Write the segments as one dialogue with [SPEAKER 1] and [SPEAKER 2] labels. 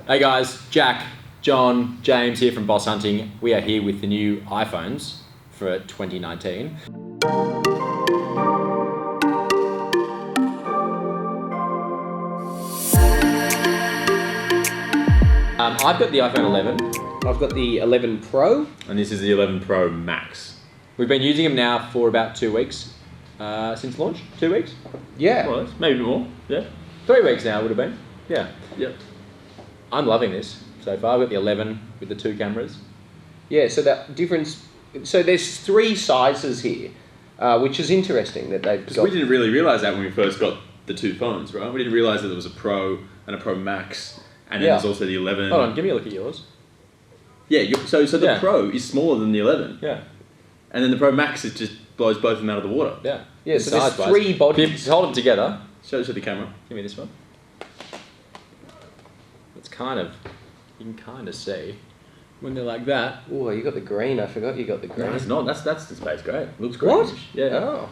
[SPEAKER 1] Hey guys, Jack, John, James here from Boss Hunting. We are here with the new iPhones for 2019. I've got the iPhone 11.
[SPEAKER 2] I've got the 11 Pro.
[SPEAKER 3] And this is the 11 Pro Max.
[SPEAKER 1] We've been using them now for about 2 weeks since launch. 2 weeks?
[SPEAKER 2] Yeah.
[SPEAKER 3] Well, maybe more. Yeah.
[SPEAKER 1] 3 weeks now would have been. Yeah.
[SPEAKER 3] Yep.
[SPEAKER 1] I'm loving this so far. I've got the 11 with the 2 cameras.
[SPEAKER 2] Yeah, so that difference... So there's 3 sizes here, which is interesting that they've got...
[SPEAKER 3] We didn't really realise that when we first got the 2 phones, right? We didn't realise that there was a Pro and a Pro Max, and then there's also the 11.
[SPEAKER 1] Hold on, give me a look at yours.
[SPEAKER 3] Yeah, so the Pro is smaller than the 11.
[SPEAKER 1] Yeah.
[SPEAKER 3] And then the Pro Max, it just blows both of them out of the water.
[SPEAKER 1] Yeah.
[SPEAKER 2] Yeah, so there's
[SPEAKER 1] Size-wise.
[SPEAKER 2] 3 bodies.
[SPEAKER 1] Hold them together.
[SPEAKER 3] Show the camera.
[SPEAKER 1] Give me this one. It's kind of, you can kind of see when they're like that.
[SPEAKER 2] Oh, you got the green. I forgot you got the green.
[SPEAKER 3] No, it's not. That's the space grey. Looks great.
[SPEAKER 2] What?
[SPEAKER 3] Yeah.
[SPEAKER 2] Oh.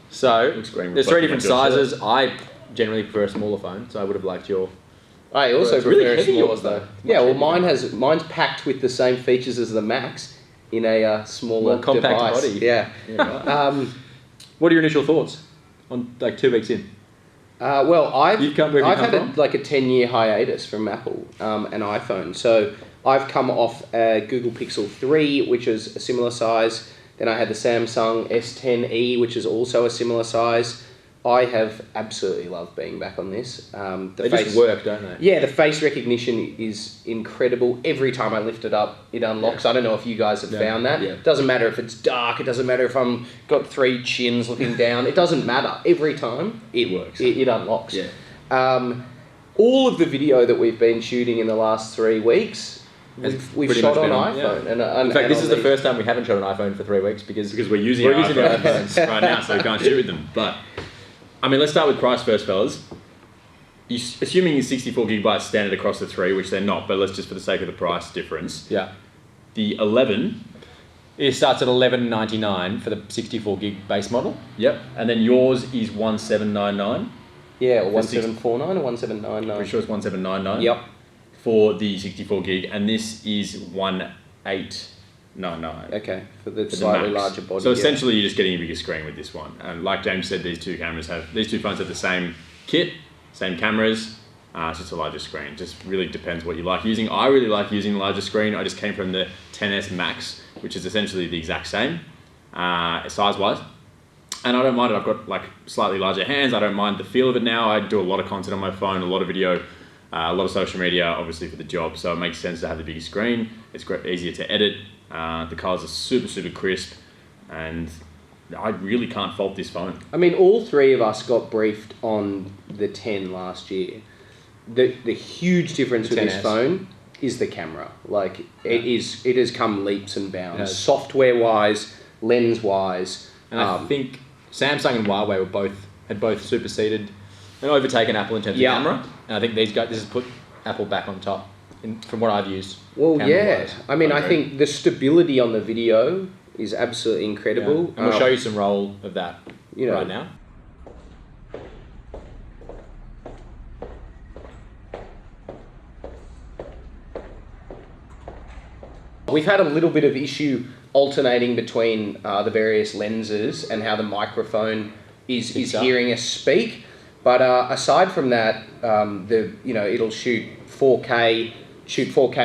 [SPEAKER 1] So
[SPEAKER 3] Looks green
[SPEAKER 1] there's 3 different
[SPEAKER 3] reflecting
[SPEAKER 1] sizes. I generally prefer a smaller phone, so I would have liked your.
[SPEAKER 2] I also
[SPEAKER 1] It's
[SPEAKER 2] prefer
[SPEAKER 1] really
[SPEAKER 2] a
[SPEAKER 1] heavy
[SPEAKER 2] smaller
[SPEAKER 1] yours, though.
[SPEAKER 2] though. Yeah, well,
[SPEAKER 1] Much
[SPEAKER 2] mine's packed with the same features as the Max in a smaller
[SPEAKER 1] More compact
[SPEAKER 2] device.
[SPEAKER 1] body.
[SPEAKER 2] Yeah.
[SPEAKER 1] Yeah, right. What are your initial thoughts on like 2 weeks in?
[SPEAKER 2] Well, I've
[SPEAKER 1] Where have you come
[SPEAKER 2] had
[SPEAKER 1] from?
[SPEAKER 2] like a 10-year hiatus from Apple and iPhone. So I've come off a Google Pixel 3, which is a similar size. Then I had the Samsung S10e, which is also a similar size. I have absolutely loved being back on this.
[SPEAKER 1] They just work, don't they?
[SPEAKER 2] Yeah, the face recognition is incredible. Every time I lift it up, it unlocks.
[SPEAKER 1] Yeah.
[SPEAKER 2] I don't know if you guys have found that.
[SPEAKER 3] Yeah.
[SPEAKER 2] Doesn't matter if it's dark. It doesn't matter if I'm got 3 chins looking down. It doesn't matter. Every time
[SPEAKER 3] It works.
[SPEAKER 2] It unlocks.
[SPEAKER 3] Yeah.
[SPEAKER 2] All of the video that we've been shooting in the last 3 weeks,
[SPEAKER 1] Has
[SPEAKER 2] we've
[SPEAKER 1] pretty
[SPEAKER 2] shot
[SPEAKER 1] much
[SPEAKER 2] on
[SPEAKER 1] been
[SPEAKER 2] iPhone.
[SPEAKER 1] yeah.
[SPEAKER 2] And
[SPEAKER 1] In fact, this
[SPEAKER 2] on
[SPEAKER 1] is the
[SPEAKER 2] these.
[SPEAKER 1] first time we haven't shot an iPhone for 3 weeks because
[SPEAKER 3] Because we're using
[SPEAKER 1] We're
[SPEAKER 3] our
[SPEAKER 1] using our
[SPEAKER 3] iPhones right now, so we can't shoot with them. But, I mean, let's start with price first, fellas. Assuming it's 64 gigabytes standard across the 3, which they're not, but let's just for the sake of the price difference.
[SPEAKER 1] yeah.
[SPEAKER 3] The 11,
[SPEAKER 1] It starts at $11.99 for the 64 gig base model.
[SPEAKER 3] yep, and then yours is 1799.
[SPEAKER 2] Yeah, or
[SPEAKER 3] For six-
[SPEAKER 2] 1749 or 1799.
[SPEAKER 3] Pretty sure it's 1799.
[SPEAKER 2] Yep.
[SPEAKER 3] For the 64 gig, and this is 1899.
[SPEAKER 2] Okay, for the
[SPEAKER 3] For the
[SPEAKER 2] slightly
[SPEAKER 3] Max.
[SPEAKER 2] larger body.
[SPEAKER 3] So
[SPEAKER 2] yeah.
[SPEAKER 3] essentially, you're just getting a bigger screen with this one. And like James said, these two phones have the same kit, same cameras. It's just a larger screen. Just really depends what you like using. I really like using the larger screen. I just came from the 10s Max, which is essentially the exact same size-wise. And I don't mind it. I've got like slightly larger hands. I don't mind the feel of it now. I do a lot of content on my phone, a lot of video, a lot of social media, obviously for the job. So it makes sense to have the bigger screen. It's great, easier to edit. The colours are super, super crisp. And I really can't fault this phone.
[SPEAKER 2] I mean, all 3 of us got briefed on the 10 last year. The huge difference
[SPEAKER 1] The
[SPEAKER 2] with this
[SPEAKER 1] 10S.
[SPEAKER 2] phone is the camera. Like, it has come leaps and
[SPEAKER 1] It
[SPEAKER 2] bounds.
[SPEAKER 1] has.
[SPEAKER 2] Software-wise, lens-wise.
[SPEAKER 1] And I think Samsung and Huawei had both superseded and overtaken Apple in terms
[SPEAKER 2] Yeah.
[SPEAKER 1] of camera. And I think this has put Apple back on top from what I've used.
[SPEAKER 2] Well, yeah.
[SPEAKER 1] camera-wise.
[SPEAKER 2] I mean, I
[SPEAKER 3] agree.
[SPEAKER 2] think the stability on the video is absolutely
[SPEAKER 1] Yeah.
[SPEAKER 2] incredible.
[SPEAKER 1] And we'll show you some roll of that
[SPEAKER 2] you know,
[SPEAKER 1] right now.
[SPEAKER 2] We've had a little bit of issue alternating between the various lenses and how the microphone is
[SPEAKER 1] Picks up.
[SPEAKER 2] hearing us speak. But aside from that, it'll shoot 4K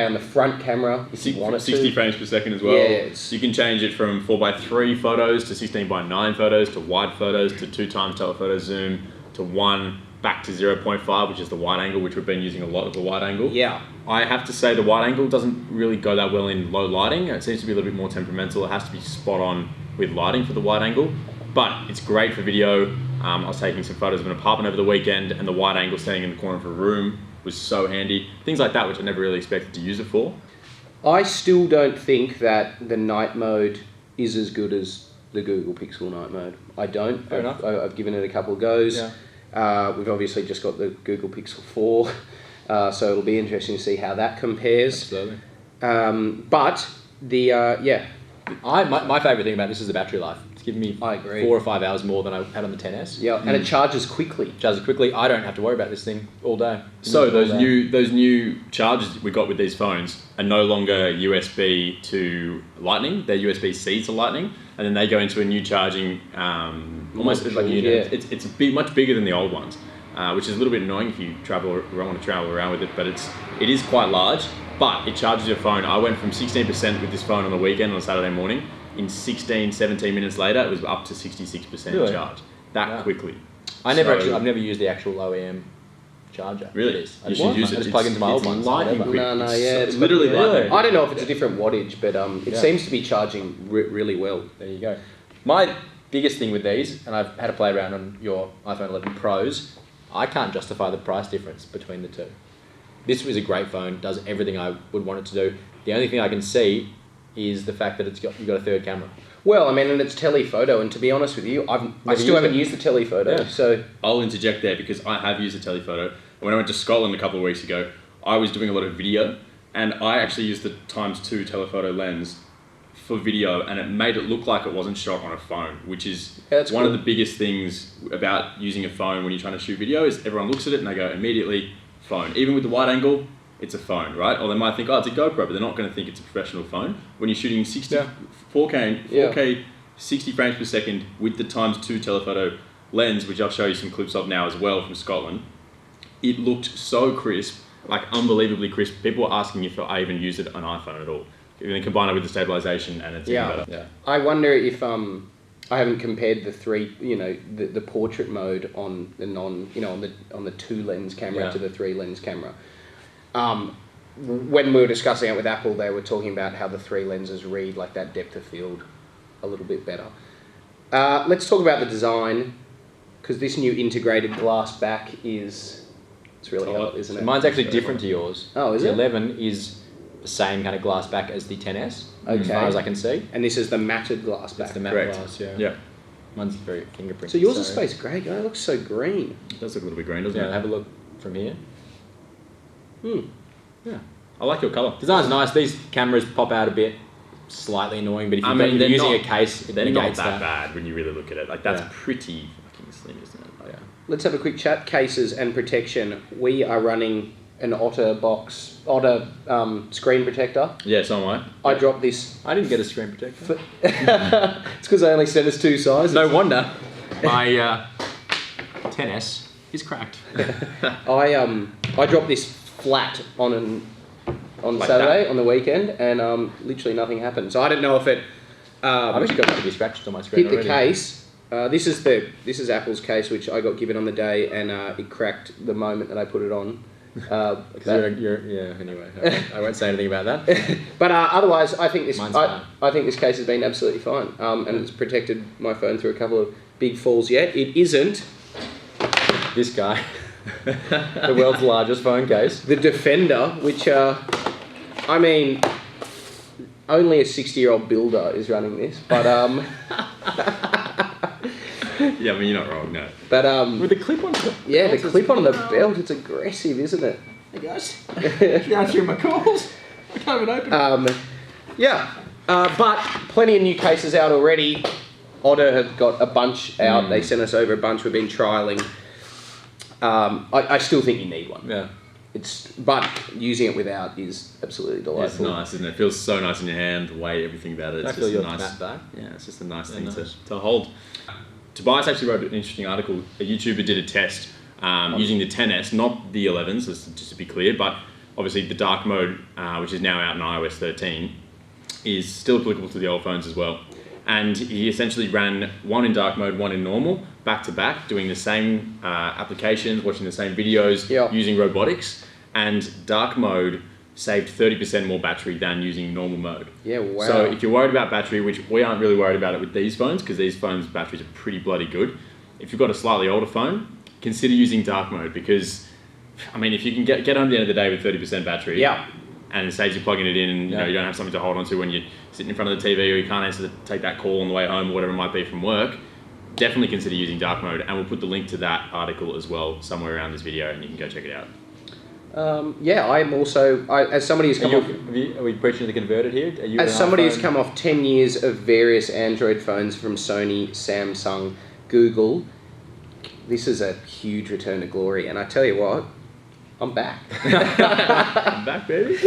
[SPEAKER 2] on the front camera if you want it
[SPEAKER 3] 60
[SPEAKER 2] to.
[SPEAKER 3] frames per second as well.
[SPEAKER 2] Yeah, it's-
[SPEAKER 3] You can change it from 4:3 photos to 16:9 photos to wide photos to 2 times telephoto zoom to 1 back to 0.5, which is the wide angle, which we've been using a lot of the wide angle.
[SPEAKER 2] Yeah.
[SPEAKER 3] I have to say the wide angle doesn't really go that well in low lighting. It seems to be a little bit more temperamental. It has to be spot on with lighting for the wide angle, but it's great for video. I was taking some photos of an apartment over the weekend, and the wide angle standing in the corner of a room was so handy. Things like that, which I never really expected to use it for.
[SPEAKER 2] I still don't think that the night mode is as good as the Google Pixel night mode. I don't.
[SPEAKER 1] Fair enough.
[SPEAKER 2] I've given it a couple of goes.
[SPEAKER 1] Yeah.
[SPEAKER 2] We've obviously just got the Google Pixel 4, so it'll be interesting to see how that compares.
[SPEAKER 1] Absolutely.
[SPEAKER 2] But the
[SPEAKER 1] My favourite thing about this is the battery life. It's giving me
[SPEAKER 2] I agree.
[SPEAKER 1] 4 or 5 hours more than I had on the 10S.
[SPEAKER 2] Yeah, and it charges quickly.
[SPEAKER 1] Charges quickly. I don't have to worry about this thing all day.
[SPEAKER 3] So
[SPEAKER 1] All
[SPEAKER 3] those
[SPEAKER 1] day.
[SPEAKER 3] new chargers we got with these phones are no longer USB to Lightning. They're USB-C to Lightning, and then they go into a new charging almost like unit.
[SPEAKER 2] Yeah.
[SPEAKER 3] It's much bigger than the old ones, which is a little bit annoying if you want to travel around with it. But it is quite large, but it charges your phone. I went from 16% with this phone on the weekend on Saturday morning. In 16, 17 minutes later, it was up to 66%
[SPEAKER 1] Really?
[SPEAKER 3] charge. That
[SPEAKER 1] Wow.
[SPEAKER 3] quickly.
[SPEAKER 1] I've never
[SPEAKER 3] So-
[SPEAKER 1] used the actual OEM charger.
[SPEAKER 3] Really?
[SPEAKER 1] For this. I
[SPEAKER 3] You
[SPEAKER 1] just,
[SPEAKER 3] should use
[SPEAKER 1] I
[SPEAKER 3] it.
[SPEAKER 1] just plug into my old
[SPEAKER 3] It's
[SPEAKER 1] ones.
[SPEAKER 3] lightning
[SPEAKER 1] whatever.
[SPEAKER 3] quick.
[SPEAKER 2] No,
[SPEAKER 3] It's
[SPEAKER 2] yeah,
[SPEAKER 3] so-
[SPEAKER 2] it's
[SPEAKER 3] literally
[SPEAKER 1] really-
[SPEAKER 3] lightning.
[SPEAKER 2] I don't know if it's a different wattage, but it
[SPEAKER 1] Yeah.
[SPEAKER 2] seems to be charging really well.
[SPEAKER 1] There you go. My biggest thing with these, and I've had to play around on your iPhone 11 Pros, I can't justify the price difference between the two. This was a great phone, does everything I would want it to do. The only thing I can see is the fact that you've got a third camera.
[SPEAKER 2] Well, I mean, and it's telephoto, and to be honest with you, I
[SPEAKER 1] Never
[SPEAKER 2] still
[SPEAKER 1] used
[SPEAKER 2] haven't
[SPEAKER 1] it.
[SPEAKER 2] used the telephoto,
[SPEAKER 1] Yeah.
[SPEAKER 2] so
[SPEAKER 3] I'll interject there because I have used a telephoto. When I went to Scotland a couple of weeks ago, I was doing a lot of video, and I actually used the ×2 telephoto lens for video, and it made it look like it wasn't shot on a phone, which is
[SPEAKER 2] Yeah, that's
[SPEAKER 3] one
[SPEAKER 2] cool.
[SPEAKER 3] of the biggest things about using a phone when you're trying to shoot video is everyone looks at it and they go immediately phone. Even with the wide angle, it's a phone, right? Or they might think, oh, it's a GoPro, but they're not going to think it's a professional phone. When you're shooting 4K,
[SPEAKER 2] Yeah.
[SPEAKER 3] 60 frames per second with the ×2 telephoto lens, which I'll show you some clips of now as well from Scotland, it looked so crisp, like unbelievably crisp. People were asking if I even used it on iPhone at all. And then combine it with the stabilization and it's
[SPEAKER 2] Yeah.
[SPEAKER 3] even better.
[SPEAKER 1] Yeah.
[SPEAKER 2] I wonder if I haven't compared the three, the portrait mode on the on the 2 lens camera
[SPEAKER 1] Yeah.
[SPEAKER 2] to the 3 lens camera. When we were discussing it with Apple, they were talking about how the 3 lenses read like that depth of field a little bit better. Let's talk about the design, because this new integrated glass back it's really hot, isn't it?
[SPEAKER 1] Mine's actually different to yours.
[SPEAKER 2] Oh, is
[SPEAKER 1] the
[SPEAKER 2] it?
[SPEAKER 1] 11 is the same kind of glass back as the 10S, as
[SPEAKER 2] Okay.
[SPEAKER 1] far as I can see.
[SPEAKER 2] And this is the matted glass back.
[SPEAKER 1] It's the matte
[SPEAKER 3] Correct.
[SPEAKER 1] glass, yeah.
[SPEAKER 3] Yeah,
[SPEAKER 1] Mine's very fingerprint.
[SPEAKER 2] So yours is space grey, guy. It looks so green.
[SPEAKER 3] it does look a little bit green, doesn't
[SPEAKER 1] Yeah,
[SPEAKER 3] it?
[SPEAKER 1] have a look from here. Yeah.
[SPEAKER 3] I like your colour.
[SPEAKER 1] Design's nice. These cameras pop out a bit, slightly annoying, but if,
[SPEAKER 3] I
[SPEAKER 1] if
[SPEAKER 3] mean,
[SPEAKER 1] you're
[SPEAKER 3] they're
[SPEAKER 1] using
[SPEAKER 3] not-
[SPEAKER 1] a case, it
[SPEAKER 3] They're not
[SPEAKER 1] negates
[SPEAKER 3] that bad when you really look at it. Like, that's
[SPEAKER 1] Yeah.
[SPEAKER 3] pretty fucking slim, isn't it? Like,
[SPEAKER 1] Yeah.
[SPEAKER 2] Let's have a quick chat. Cases and protection. We are running an Otter screen protector.
[SPEAKER 3] Yeah, so am
[SPEAKER 2] I dropped this.
[SPEAKER 1] I didn't get a screen protector.
[SPEAKER 2] It's because I only sent us 2 sizes.
[SPEAKER 1] No wonder my 10S is cracked.
[SPEAKER 2] I dropped this flat on
[SPEAKER 3] Like
[SPEAKER 2] Saturday
[SPEAKER 3] that?
[SPEAKER 2] on the weekend, and literally nothing happened. So I don't know if it
[SPEAKER 1] I've actually got a few scratches on my screen
[SPEAKER 2] hit the
[SPEAKER 1] already.
[SPEAKER 2] case. This is Apple's case, which I got given on the day, and it cracked the moment that I put it on.
[SPEAKER 1] Because anyway, I won't say anything about that.
[SPEAKER 2] But otherwise, I think
[SPEAKER 1] Mine's fine.
[SPEAKER 2] I think this case has been absolutely fine, and it's protected my phone through a couple of big falls yet. It isn't
[SPEAKER 1] This guy, the world's largest phone case.
[SPEAKER 2] the Defender, which I mean, only a 60-year-old builder is running this, but
[SPEAKER 3] Yeah, I mean, you're not wrong, no.
[SPEAKER 1] With the clip on top.
[SPEAKER 2] yeah, the clip on the belt, it's aggressive, isn't it?
[SPEAKER 1] Hey guys, you're answering my calls. I can't even open it.
[SPEAKER 2] But plenty of new cases out already. Otter have got a bunch out. They sent us over a bunch. We've been trialing. I still think you need one.
[SPEAKER 1] Yeah.
[SPEAKER 2] But using it without is absolutely
[SPEAKER 3] It's
[SPEAKER 2] delightful.
[SPEAKER 3] nice, isn't it? It feels so nice in your hand, the weight, everything about it.
[SPEAKER 1] I
[SPEAKER 3] It's
[SPEAKER 1] feel
[SPEAKER 3] just
[SPEAKER 1] your
[SPEAKER 3] a nice.
[SPEAKER 1] matte back.
[SPEAKER 3] Yeah, it's just a nice
[SPEAKER 1] Yeah,
[SPEAKER 3] thing
[SPEAKER 1] nice.
[SPEAKER 3] to hold. Tobias actually wrote an interesting article. A YouTuber did a test using the 10S, not the 11s, just to be clear, but obviously the dark mode, which is now out in iOS 13, is still applicable to the old phones as well. And he essentially ran one in dark mode, one in normal, back to back, doing the same applications, watching the same videos,
[SPEAKER 2] Yeah.
[SPEAKER 3] using robotics. And dark mode saved 30% more battery than using normal mode.
[SPEAKER 2] Yeah, wow.
[SPEAKER 3] So if you're worried about battery, which we aren't really worried about it with these phones, because these phones' batteries are pretty bloody good. If you've got a slightly older phone, consider using dark mode, because, I mean, if you can get home at the end of the day with 30% battery,
[SPEAKER 2] Yeah.
[SPEAKER 3] and it saves you plugging it in, and you know
[SPEAKER 1] Yeah.
[SPEAKER 3] you don't have something to hold on to when you're sitting in front of the TV, or you can't take that call on the way home, or whatever it might be from work, definitely consider using dark mode. And we'll put the link to that article as well somewhere around this video, and you can go check it out.
[SPEAKER 2] Yeah, I'm also as somebody who's come off.
[SPEAKER 1] Are we preaching to the converted here? Are you
[SPEAKER 2] As
[SPEAKER 1] an
[SPEAKER 2] somebody who's
[SPEAKER 1] iPhone?
[SPEAKER 2] come off 10 years of various Android phones from Sony, Samsung, Google, this is a huge return to glory. And I tell you what, I'm back.
[SPEAKER 3] I'm back, baby.